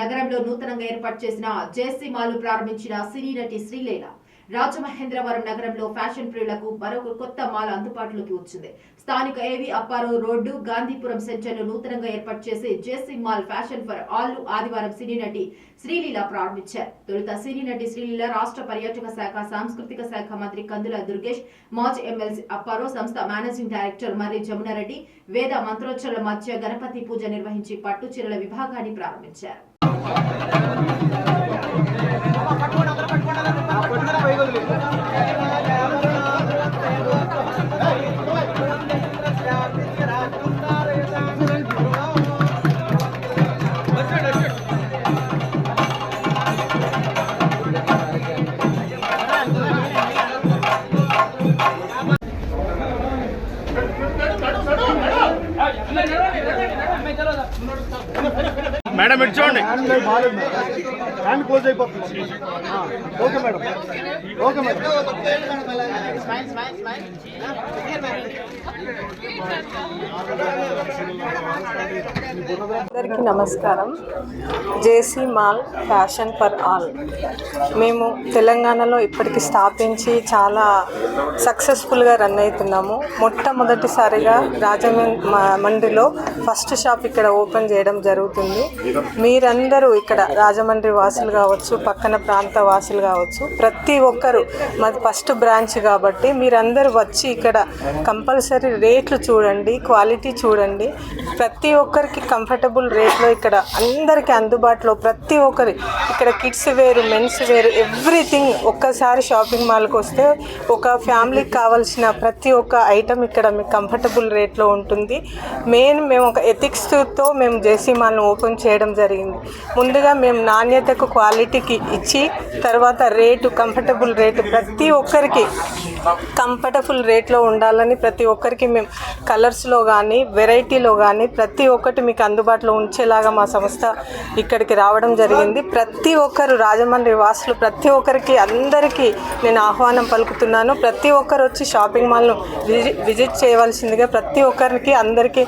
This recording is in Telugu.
నగరంలో నూతనంగా ఏర్పాటు చేసిన జేసీ మాల్ ప్రారంభించిన సినీ నటి శ్రీలీల. రాజమహేంద్రవరం నగరంలో ఫ్యాషన్ ప్రియులకు మరొక కొత్త మాల్ అందుబాటులోకి వచ్చింది. స్థానిక ఏవి అప్పారావు రోడ్డు గాంధీపురం సెంటర్లో నూతనంగా ఏర్పాటు చేసి జేసీ మాల్ ఫ్యాషన్ ఫర్ ఆల్ ఆదివారం సినీ నటి శ్రీలీల ప్రారంభించారు. తొలుత సినీ నటి శ్రీలీల రాష్ట్ర పర్యాటక శాఖ సాంస్కృతిక శాఖ మంత్రి కందుల దుర్గేష్, మాజీ ఎమ్మెల్సీ అప్పారావు, సంస్థ మేనేజింగ్ డైరెక్టర్ మర్రి జమునారెడ్డి వేద మంత్రోచ్చరణల మధ్య గణపతి పూజ నిర్వహించి పట్టు చీరల విభాగాన్ని ప్రారంభించారు. మేడం ఇటు చూడండి, హ్యాండ్ క్లోజ్ అయిపోతుంది. Okay madam, okay madam. అందరికీ నమస్కారం. జేసీ మాల్ ఫ్యాషన్ ఫర్ ఆల్ మేము తెలంగాణలో ఇప్పటికి స్థాపించి చాలా సక్సెస్ఫుల్గా రన్ అవుతున్నాము. మొట్టమొదటిసారిగా రాజమండ్రిలో ఫస్ట్ షాప్ ఇక్కడ ఓపెన్ చేయడం జరుగుతుంది. మీరందరూ ఇక్కడ రాజమండ్రి వాసులు కావచ్చు, పక్కన ప్రాంత వాసులు కావచ్చు, ప్రతి ఒక్కరు మాది ఫస్ట్ బ్రాంచ్ కాబట్టి మీరందరూ వచ్చి ఇక్కడ కంపల్సరీ రేట్లు చూడండి, క్వాలిటీ చూడండి. ప్రతి ఒక్కరికి కంఫర్టబుల్ రేట్లో ఇక్కడ అందరికీ అందుబాటులో ప్రతి ఒక్కరి ఇక్కడ కిడ్స్ వేరు, మెన్స్ వేరు, ఎవ్రీథింగ్. ఒక్కసారి షాపింగ్ మాల్కి వస్తే ఒక ఫ్యామిలీకి కావాల్సిన ప్రతి ఒక్క ఐటమ్ ఇక్కడ మీకు కంఫర్టబుల్ రేట్లో ఉంటుంది. మేము ఒక ఎథిక్స్తో మేము జేసీ మాల్ను ఓపెన్ చేయడం జరిగింది. ముందుగా మేము నాణ్యతకు క్వాలిటీకి ఇచ్చి తర్వాత రేటు కంఫర్టబుల్ రేటు ప్రతి ఒక్కరికి కంఫర్టబుల్ రేట్లో ఉండాలని ప్రతి ఒక్కరికి మేము కలర్స్లో కానీ వెరైటీలో కానీ ప్రతి ఒక్కటి మీకు అందుబాటులో ఉంచేలాగా మా సంస్థ ఇక్కడికి రావడం జరిగింది. ప్రతి ఒక్కరు రాజమండ్రి వాసులు ప్రతి ఒక్కరికి అందరికీ నేను ఆహ్వానం పలుకుతున్నాను. ప్రతి ఒక్కరు వచ్చి షాపింగ్ మాల్ను విజిట్ చేయవలసిందిగా ప్రతి ఒక్కరికి అందరికీ